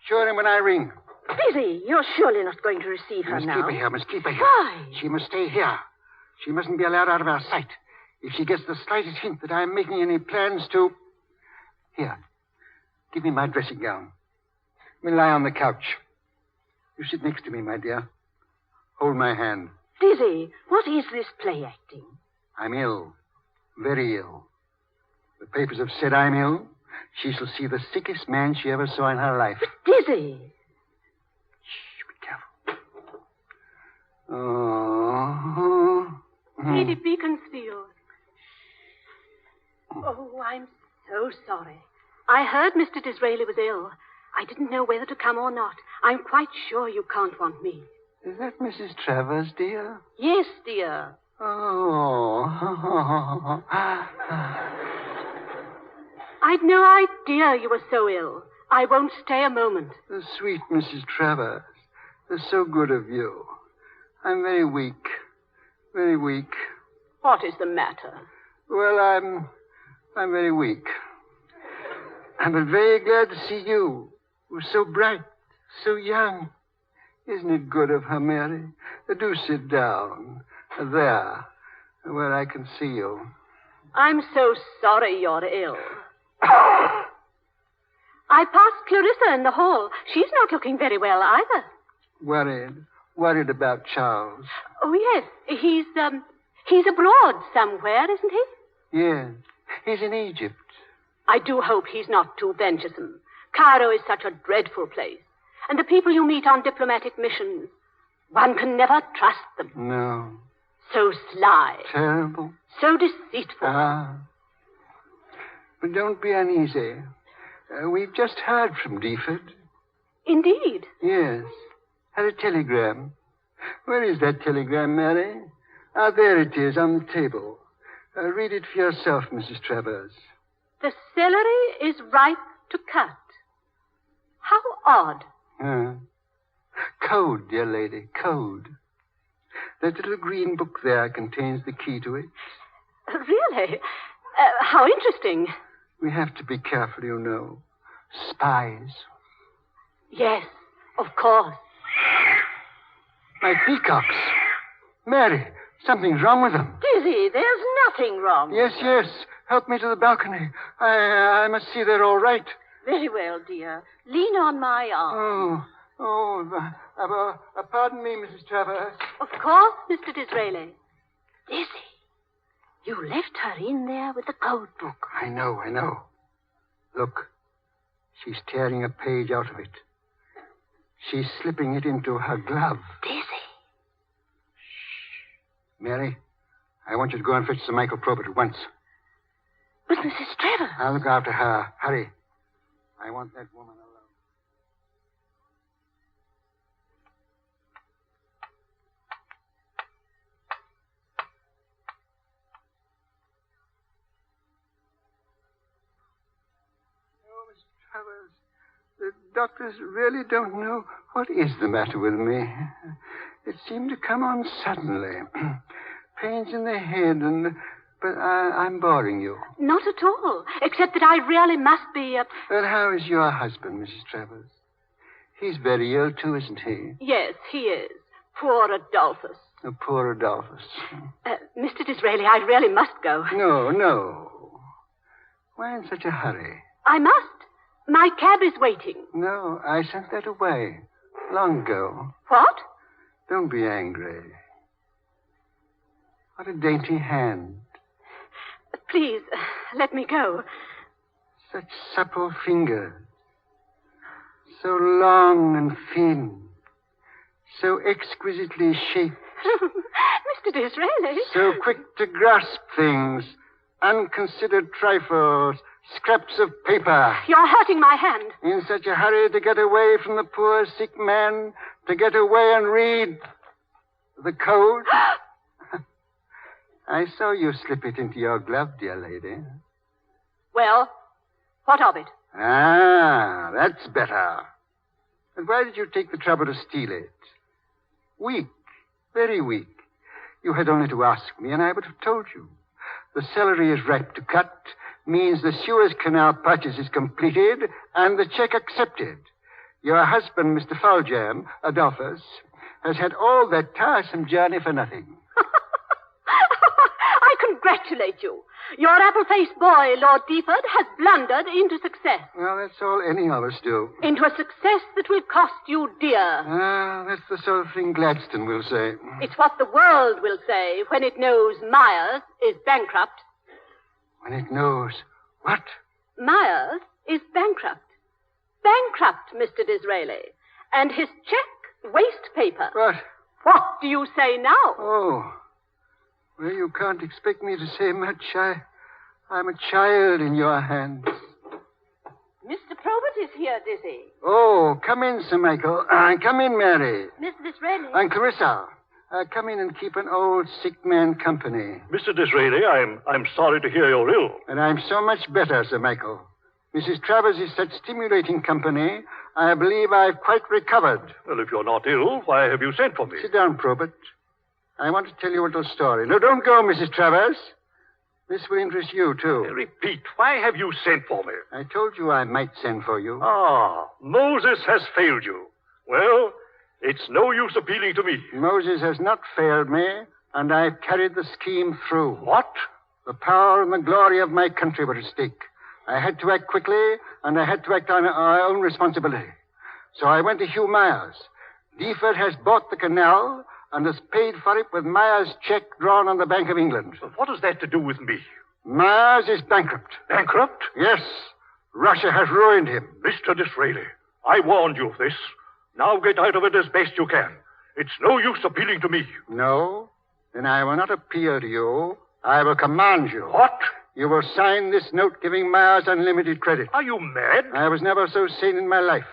Show him when I ring. Dizzy, you're surely not going to receive her now. Must keep her here. Why? She must stay here. She mustn't be allowed out of our sight. If she gets the slightest hint that I'm making any plans to... Here. Give me my dressing gown. Let me lie on the couch. You sit next to me, my dear. Hold my hand. Dizzy, what is this play acting? I'm ill. Very ill. The papers have said I'm ill. She shall see the sickest man she ever saw in her life. But Dizzy! Shh, be careful. Oh. Lady Beaconsfield. Oh, I'm so sorry. I heard Mr. Disraeli was ill. I didn't know whether to come or not. I'm quite sure you can't want me. Is that Mrs. Travers, dear? Yes, dear. Oh. I'd no idea you were so ill. I won't stay a moment. The sweet Mrs. Travers. That's so good of you. I'm very weak. Very weak. What is the matter? Well, I'm very weak. I'm very glad to see you. You were so bright, so young. Isn't it good of her, Mary? Do sit down. There, where I can see you. I'm so sorry you're ill. I passed Clarissa in the hall. She's not looking very well either. Worried about Charles. Oh, yes. He's abroad somewhere, isn't he? Yes. He's in Egypt. I do hope he's not too venturesome. Cairo is such a dreadful place. And the people you meet on diplomatic missions, one can never trust them. No. So sly. Terrible. So deceitful. Ah. But don't be uneasy. We've just heard from Deaford. Indeed? Yes. Had a telegram. Where is that telegram, Mary? Ah, there it is, on the table. Read it for yourself, Mrs. Travers. The celery is ripe to cut. How odd. Code, dear lady, code. That little green book there contains the key to it. Really? How interesting. We have to be careful, you know. Spies. Yes, of course. My peacocks. Mary, something's wrong with them. Dizzy, there's nothing wrong. Yes. Help me to the balcony. I must see they're all right. Very well, dear. Lean on my arm. Pardon me, Mrs. Travers. Of course, Mr. Disraeli. Dizzy, you left her in there with the code book. I know. Look, she's tearing a page out of it. She's slipping it into her glove. Dizzy. Shh. Mary, I want you to go and fetch Sir Michael Probert at once. But Mrs. Travers. I'll look after her. Hurry. I want that woman alone. Oh, Mr. Travers, the doctors really don't know what is the matter with me. It seemed to come on suddenly. Pains in the head But I'm boring you. Not at all, except that I really must be... But how is your husband, Mrs. Travers? He's very ill, too, isn't he? Yes, he is. Poor Adolphus. The poor Adolphus. Mr. Disraeli, I really must go. No. Why in such a hurry? I must. My cab is waiting. No, I sent that away long ago. What? Don't be angry. What a dainty hand. Please, let me go. Such supple fingers. So long and thin. So exquisitely shaped. Mr. Disraeli. So quick to grasp things. Unconsidered trifles. Scraps of paper. You're hurting my hand. In such a hurry to get away from the poor sick man. To get away and read the code. I saw you slip it into your glove, dear lady. Well, what of it? Ah, that's better. But why did you take the trouble to steal it? Weak. Very weak. You had only to ask me, and I would have told you. The celery is ripe to cut, means the Suez Canal purchase is completed, and the check accepted. Your husband, Mr. Foljam, Adolphus, has had all that tiresome journey for nothing. I congratulate you. Your apple-faced boy, Lord Deaford, has blundered into success. Well, that's all any of us do. Into a success that will cost you dear. Ah, that's the sort of thing Gladstone will say. It's what the world will say when it knows Myers is bankrupt. When it knows what? Myers is bankrupt. Bankrupt, Mr. Disraeli. And his check, waste paper. What? What do you say now? Oh. Well, you can't expect me to say much. I'm a child in your hands. Mr. Probert is here, Dizzy. Oh, come in, Sir Michael. Come in, Mary. Mr. Disraeli. And Clarissa. Come in and keep an old sick man company. Mr. Disraeli, I'm sorry to hear you're ill. And I'm so much better, Sir Michael. Mrs. Travers is such stimulating company, I believe I've quite recovered. Well, if you're not ill, why have you sent for me? Sit down, Probert. I want to tell you a little story. No, don't go, Mrs. Travers. This will interest you, too. Repeat, why have you sent for me? I told you I might send for you. Ah, Moses has failed you. Well, it's no use appealing to me. Moses has not failed me, and I've carried the scheme through. What? The power and the glory of my country were at stake. I had to act quickly, and I had to act on our own responsibility. So I went to Hugh Myers. Deaford has bought the canal and has paid for it with Myers' check drawn on the Bank of England. But what has that to do with me? Myers is bankrupt. Bankrupt? Yes. Russia has ruined him. Mr. Disraeli, I warned you of this. Now get out of it as best you can. It's no use appealing to me. No? Then I will not appeal to you. I will command you. What? You will sign this note giving Myers unlimited credit. Are you mad? I was never so sane in my life.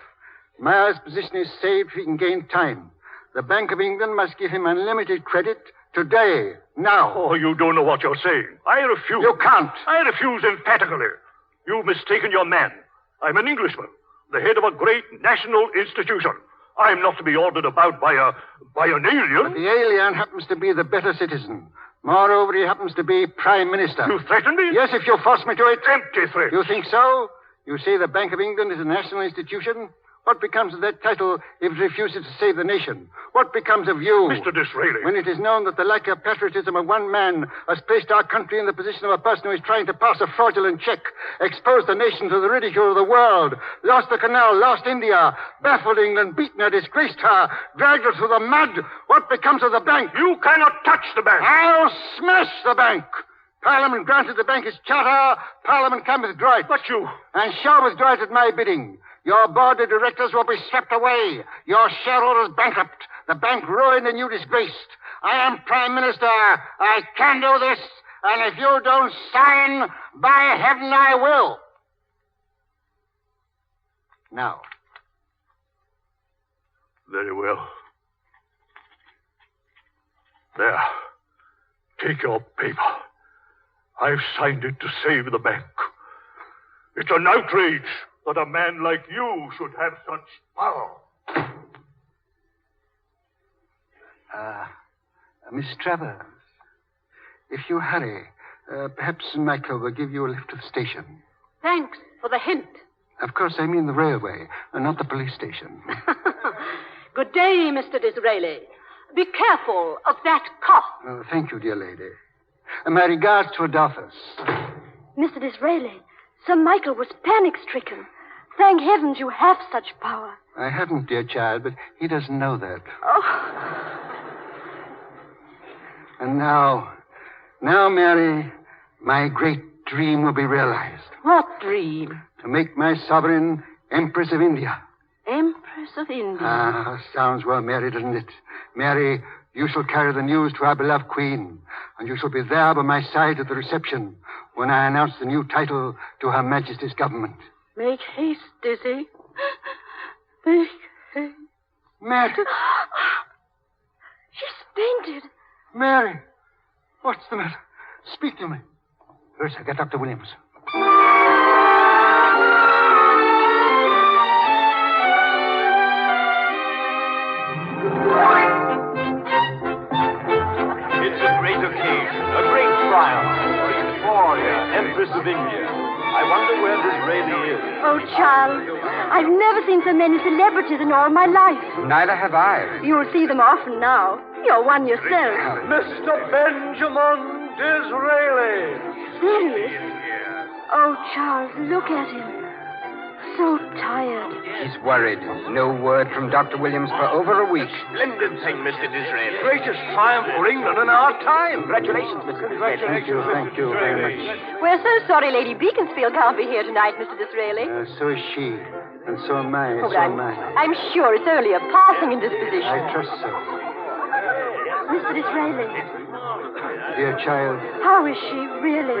Myers' position is saved if he can gain time. The Bank of England must give him unlimited credit today, now. Oh, you don't know what you're saying. I refuse. You can't. I refuse emphatically. You've mistaken your man. I'm an Englishman, the head of a great national institution. I'm not to be ordered about by an alien. But the alien happens to be the better citizen. Moreover, he happens to be Prime Minister. You threaten me? Yes, if you force me to it. Empty threats. You think so? You say the Bank of England is a national institution? What becomes of that title if it refuses to save the nation? What becomes of you? Mr. Disraeli. When it is known that the lack of patriotism of one man has placed our country in the position of a person who is trying to pass a fraudulent check, exposed the nation to the ridicule of the world, lost the canal, lost India, baffled England, beaten her, disgraced her, dragged her through the mud, what becomes of the bank? You cannot touch the bank. I'll smash the bank. Parliament granted the bank its charter. Parliament can withdraw it. But you... And shall withdraw it at my bidding. Your board of directors will be swept away. Your shareholders bankrupt. The bank ruined and you disgraced. I am Prime Minister. I can do this. And if you don't sign, by heaven I will. Now. Very well. There. Take your paper. I've signed it to save the bank. It's an outrage that a man like you should have such power. Miss Travers, if you hurry, perhaps Michael will give you a lift to the station. Thanks for the hint. Of course, I mean the railway, and not the police station. Good day, Mr. Disraeli. Be careful of that cough. Oh, thank you, dear lady. And my regards to Adolphus. Mr. Disraeli, Sir Michael was panic-stricken. Thank heavens you have such power. I haven't, dear child, but he doesn't know that. Oh. And now, Mary, my great dream will be realized. What dream? To make my sovereign Empress of India. Empress of India. Ah, sounds well, Mary, doesn't it? Mary, you shall carry the news to our beloved queen, and you shall be there by my side at the reception when I announce the new title to Her Majesty's government. Make haste, Dizzy. Make haste. Mary! She's fainted. Mary! What's the matter? Speak to me. First, I get Dr. Williams. It's a great occasion, a great triumph. Victoria, Empress of India. I wonder where Disraeli is. Oh, Charles, I've never seen so many celebrities in all my life. Neither have I. You'll see them often now. You're one yourself. Mr. Benjamin Disraeli. Serious? Oh, Charles, look at him. So tired. He's worried. No word from Dr. Williams for over a week. Splendid thing, Mr. Disraeli. Greatest triumph for England in our time. Congratulations, Mr. Disraeli. Thank you very much. We're so sorry Lady Beaconsfield can't be here tonight, Mr. Disraeli. So is she, and so am I, Oh, so but am I. I'm sure it's only a passing indisposition. I trust so. Mr. Disraeli, Dear child, how is she, really?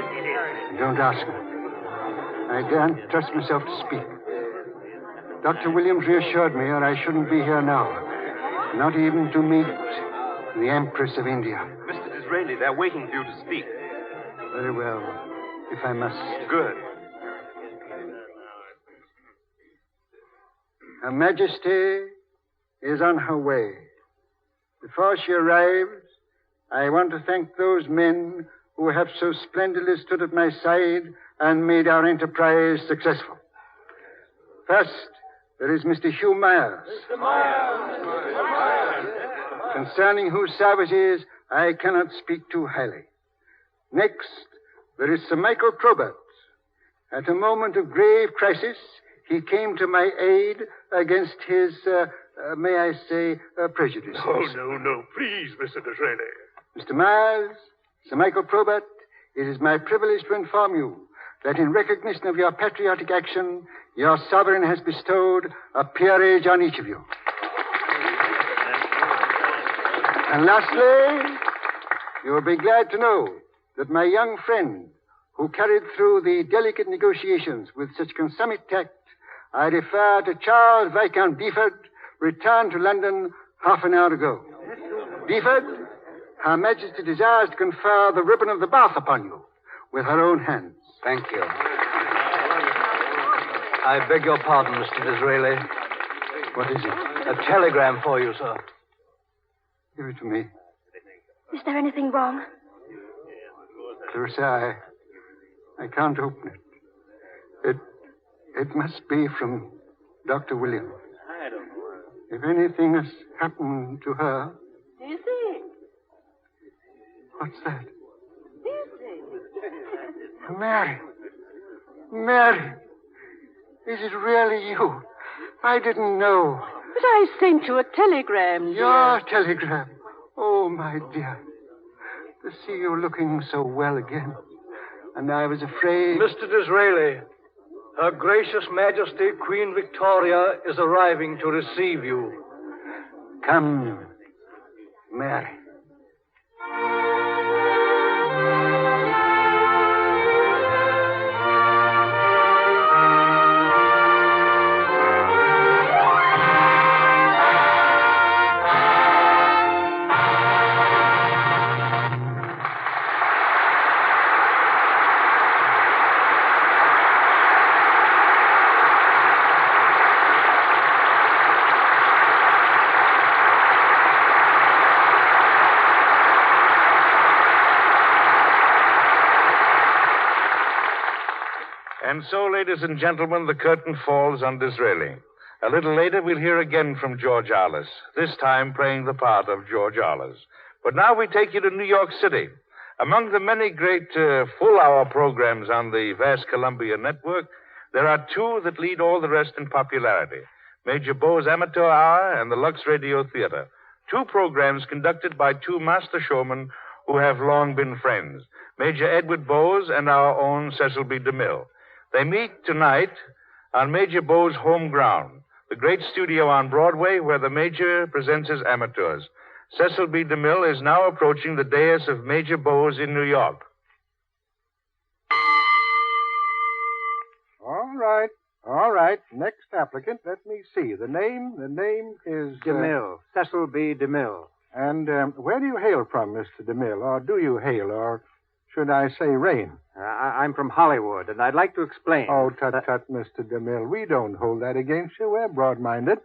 don't ask me. I daren't trust myself to speak. Dr. Williams reassured me, or I shouldn't be here now. Not even to meet the Empress of India. Mr. Disraeli, they're waiting for you to speak. Very well, if I must. Good. Her Majesty is on her way. Before she arrives, I want to thank those men who have so splendidly stood at my side and made our enterprise successful. First, there is Mr. Hugh Myers. Mr. Myers. Concerning whose services I cannot speak too highly. Next, there is Sir Michael Probert. At a moment of grave crisis, he came to my aid against his, may I say, prejudices. Oh, no. Please, Mr. Disraeli. Mr. Myers, Sir Michael Probert, it is my privilege to inform you that in recognition of your patriotic action, your sovereign has bestowed a peerage on each of you. And lastly, you will be glad to know that my young friend, who carried through the delicate negotiations with such consummate tact, I refer to Charles Viscount Deford, returned to London half an hour ago. Deford, Her Majesty desires to confer the ribbon of the Bath upon you with her own hands. Thank you. I beg your pardon, Mr. Disraeli. What is it? A telegram for you, sir. Give it to me. Is there anything wrong? Clarissa, I can't open it. It must be from Dr. Williams. If anything has happened to her... Dizzy. What's that? Dizzy. Mary, is it really you? I didn't know. But I sent you a telegram, dear. Your telegram. Oh, my dear. To see you looking so well again. And I was afraid... Mr. Disraeli, Her Gracious Majesty Queen Victoria is arriving to receive you. Come, Mary. And so, ladies and gentlemen, the curtain falls on Disraeli. A little later, we'll hear again from George Arliss, this time playing the part of George Arliss. But now we take you to New York City. Among the many great full-hour programs on the vast Columbia network, there are two that lead all the rest in popularity. Major Bowes' Amateur Hour and the Lux Radio Theater. Two programs conducted by two master showmen who have long been friends, Major Edward Bowes and our own Cecil B. DeMille. They meet tonight on Major Bowes' home ground, the great studio on Broadway where the Major presents his amateurs. Cecil B. DeMille is now approaching the dais of Major Bowes in New York. All right. Next applicant, let me see. The name is... DeMille. Cecil B. DeMille. And where do you hail from, Mr. DeMille? Or do you hail, or should I say reign? I'm from Hollywood, and I'd like to explain. Oh, tut, Mr. DeMille. We don't hold that against you. We're broad-minded.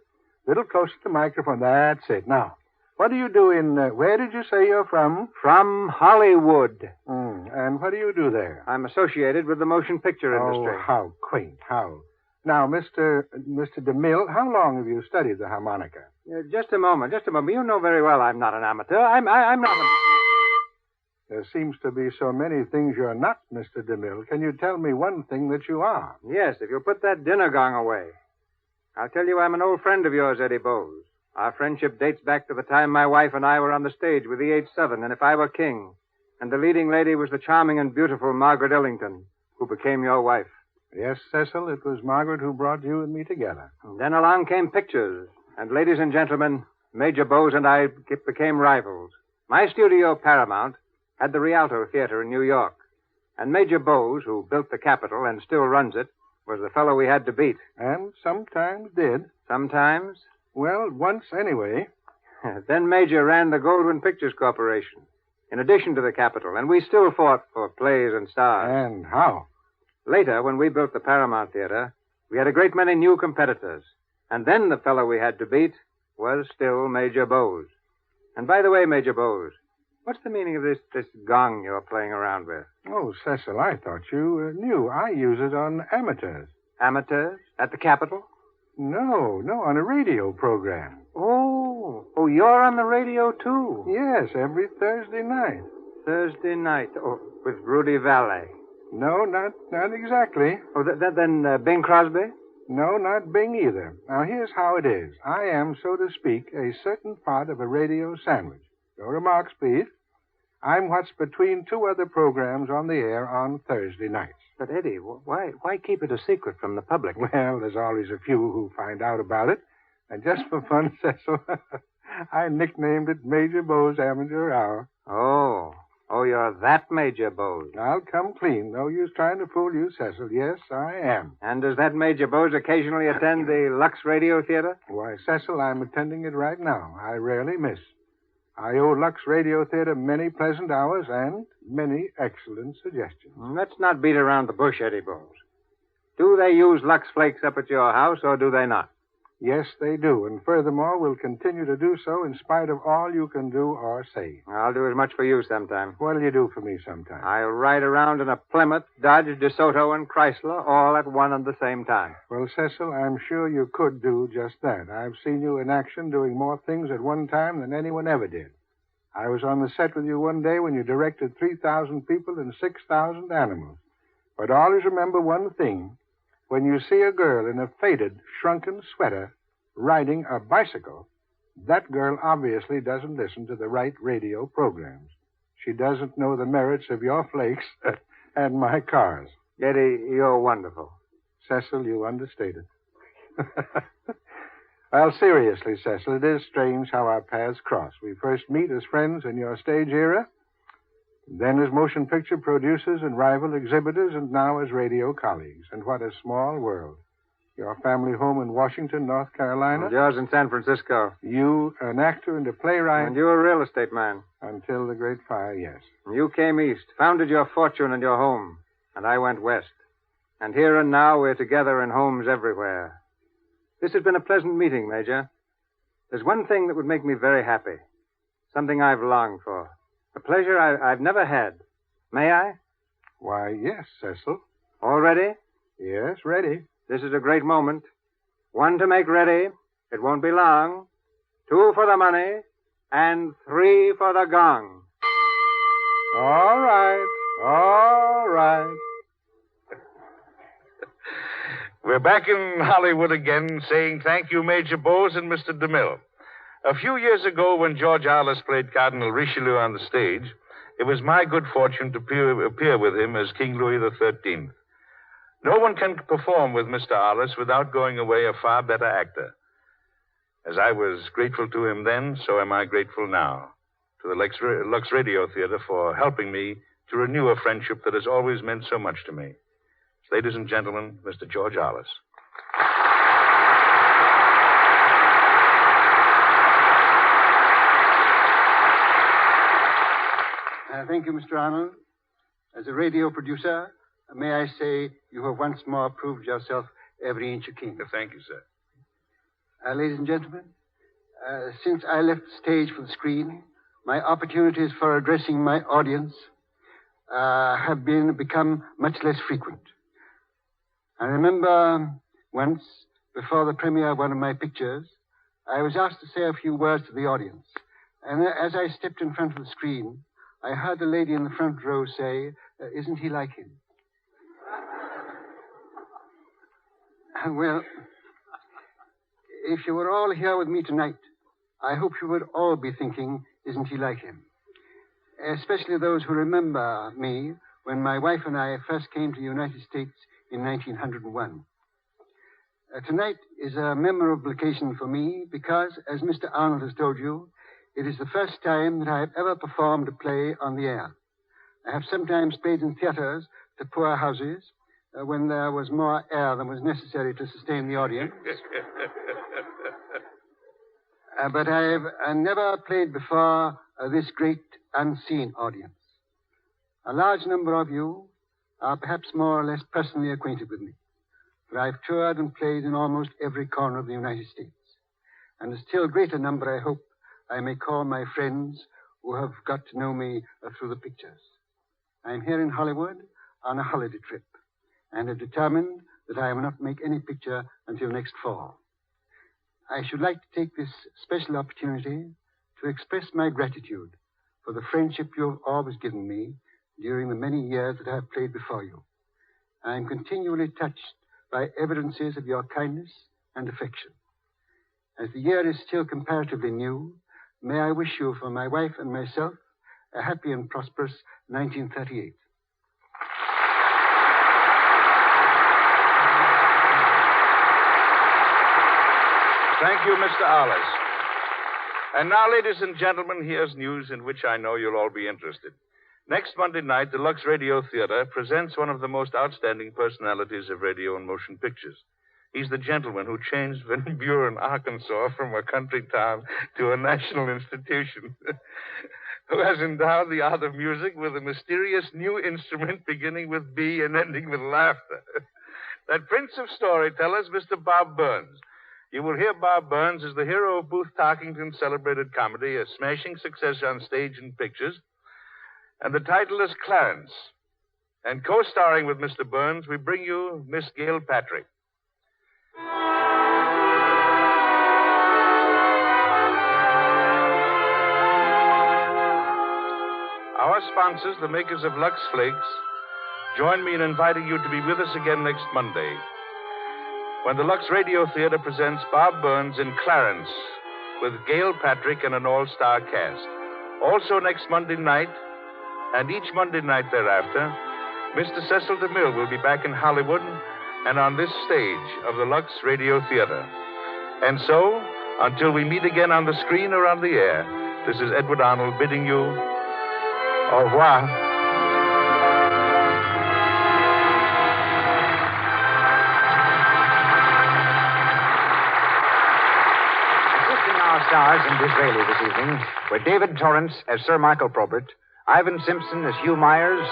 Little closer to the microphone. That's it. Now, what do you do in... where did you say you're from? From Hollywood. And what do you do there? I'm associated with the motion picture industry. Oh, how quaint, how... Now, Mr. DeMille, how long have you studied the harmonica? Just a moment. You know very well I'm not an amateur. I'm not a... There seems to be so many things you're not, Mr. DeMille. Can you tell me one thing that you are? Yes, if you'll put that dinner gong away. I'll tell you I'm an old friend of yours, Eddie Bowes. Our friendship dates back to the time my wife and I were on the stage with the 8-7, and If I Were King. And the leading lady was the charming and beautiful Margaret Ellington, who became your wife. Yes, Cecil, it was Margaret who brought you and me together. And then along came pictures. And ladies and gentlemen, Major Bowes and I became rivals. My studio, Paramount, had the Rialto Theater in New York. And Major Bowes, who built the Capitol and still runs it, was the fellow we had to beat. And sometimes did. Sometimes? Well, once anyway. Then Major ran the Goldwyn Pictures Corporation, in addition to the Capitol, and we still fought for plays and stars. And how? Later, when we built the Paramount Theater, we had a great many new competitors. And then the fellow we had to beat was still Major Bowes. And by the way, Major Bowes, what's the meaning of this gong you're playing around with? Oh, Cecil, I thought you knew. I use it on amateurs. Amateurs? At the Capitol? No, on a radio program. Oh, you're on the radio, too? Yes, every Thursday night. Thursday night? Oh, with Rudy Valet. No, not exactly. Oh, then Bing Crosby? No, not Bing either. Now, here's how it is. I am, so to speak, a certain part of a radio sandwich. Your remarks, please. I'm what's between two other programs on the air on Thursday nights. But, Eddie, why keep it a secret from the public? Well, there's always a few who find out about it. And just for fun, Cecil, I nicknamed it Major Bowes' Amateur Hour. Oh, you're that Major Bowes. I'll come clean. No use trying to fool you, Cecil. Yes, I am. And does that Major Bowes occasionally attend the Lux Radio Theater? Why, Cecil, I'm attending it right now. I rarely miss. I owe Lux Radio Theater many pleasant hours and many excellent suggestions. Let's not beat around the bush, Eddie Bowes. Do they use Lux Flakes up at your house, or do they not? Yes, they do. And furthermore, will continue to do so in spite of all you can do or say. I'll do as much for you sometime. What'll you do for me sometime? I'll ride around in a Plymouth, Dodge, DeSoto, and Chrysler all at one and the same time. Well, Cecil, I'm sure you could do just that. I've seen you in action doing more things at one time than anyone ever did. I was on the set with you one day when you directed 3,000 people and 6,000 animals. But always remember one thing. When you see a girl in a faded, shrunken sweater riding a bicycle, that girl obviously doesn't listen to the right radio programs. She doesn't know the merits of your flakes and my cars. Eddie, you're wonderful. Cecil, you understated. Well, seriously, Cecil, it is strange how our paths cross. We first meet as friends in your stage era, then as motion picture producers and rival exhibitors, and now as radio colleagues. And what a small world. Your family home in Washington, North Carolina. And yours in San Francisco. You, an actor and a playwright. And you a real estate man. Until the Great Fire, yes. And you came east, founded your fortune and your home. And I went west. And here and now we're together in homes everywhere. This has been a pleasant meeting, Major. There's one thing that would make me very happy. Something I've longed for. A pleasure I've never had. May I? Why, yes, Cecil. All ready? Yes, ready. This is a great moment. 1 to make ready. It won't be long. 2 for the money. And 3 for the gong. All right. All right. We're back in Hollywood again, saying thank you, Major Bowes and Mr. DeMille. A few years ago, when George Arliss played Cardinal Richelieu on the stage, it was my good fortune to appear with him as King Louis XIII. No one can perform with Mr. Arliss without going away a far better actor. As I was grateful to him then, so am I grateful now to the Lux Radio Theater for helping me to renew a friendship that has always meant so much to me. Ladies and gentlemen, Mr. George Arliss. Thank you, Mr. Arnold. As a radio producer, may I say you have once more proved yourself every inch a king. Thank you, sir. Ladies and gentlemen, since I left the stage for the screen, my opportunities for addressing my audience have become much less frequent. I remember once, before the premiere of one of my pictures, I was asked to say a few words to the audience. And as I stepped in front of the screen, I heard a lady in the front row say, "Isn't he like him?" Well, if you were all here with me tonight, I hope you would all be thinking, "Isn't he like him?" Especially those who remember me when my wife and I first came to the United States in 1901. Tonight is a memorable occasion for me because, as Mr. Arnold has told you, it is the first time that I have ever performed a play on the air. I have sometimes played in theaters to poor houses when there was more air than was necessary to sustain the audience. But I have never played before this great unseen audience. A large number of you are perhaps more or less personally acquainted with me, for I've toured and played in almost every corner of the United States. And a still greater number, I hope, I may call my friends who have got to know me through the pictures. I'm here in Hollywood on a holiday trip, and have determined that I will not make any picture until next fall. I should like to take this special opportunity to express my gratitude for the friendship you have always given me during the many years that I have played before you. I am continually touched by evidences of your kindness and affection. As the year is still comparatively new, may I wish you, for my wife and myself, a happy and prosperous 1938. Thank you, Mr. Arliss. And now, ladies and gentlemen, here's news in which I know you'll all be interested. Next Monday night, the Lux Radio Theater presents one of the most outstanding personalities of radio and motion pictures. He's the gentleman who changed Van Buren, Arkansas, from a country town to a national institution, who has endowed the art of music with a mysterious new instrument beginning with B and ending with laughter. That prince of storytellers, Mr. Bob Burns. You will hear Bob Burns as the hero of Booth Tarkington's celebrated comedy, a smashing success on stage and pictures, and the title is Clarence. And co-starring with Mr. Burns, we bring you Miss Gail Patrick. Our sponsors, the makers of Lux Flakes, join me in inviting you to be with us again next Monday, when the Lux Radio Theater presents Bob Burns in Clarence with Gail Patrick and an all-star cast. Also next Monday night, and each Monday night thereafter, Mr. Cecil DeMille will be back in Hollywood and on this stage of the Lux Radio Theater. And so, until we meet again on the screen or on the air, this is Edward Arnold bidding you au revoir. Stars in Disraeli this evening were David Torrance as Sir Michael Probert, Ivan Simpson as Hugh Myers,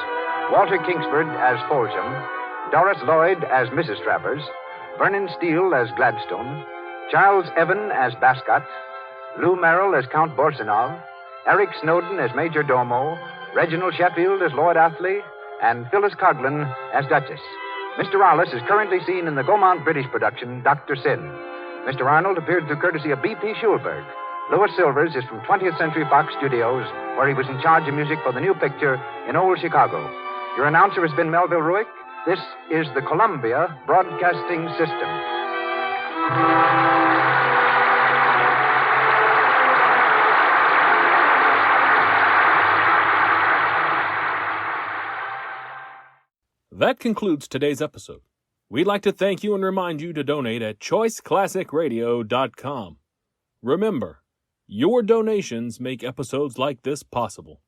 Walter Kingsford as Folsham, Doris Lloyd as Mrs. Travers, Vernon Steele as Gladstone, Charles Evan as Bascott, Lou Merrill as Count Bolsonov, Eric Snowden as Major Domo, Reginald Sheffield as Lord Athley, and Phyllis Coghlan as Duchess. Mr. Arliss is currently seen in the Gaumont British production, Dr. Sin. Mr. Arnold appeared through courtesy of B.P. Schulberg. Louis Silvers is from 20th Century Fox Studios, where he was in charge of music for the new picture in Old Chicago. Your announcer has been Melville Ruick. This is the Columbia Broadcasting System. That concludes today's episode. We'd like to thank you and remind you to donate at choiceclassicradio.com. Remember, your donations make episodes like this possible.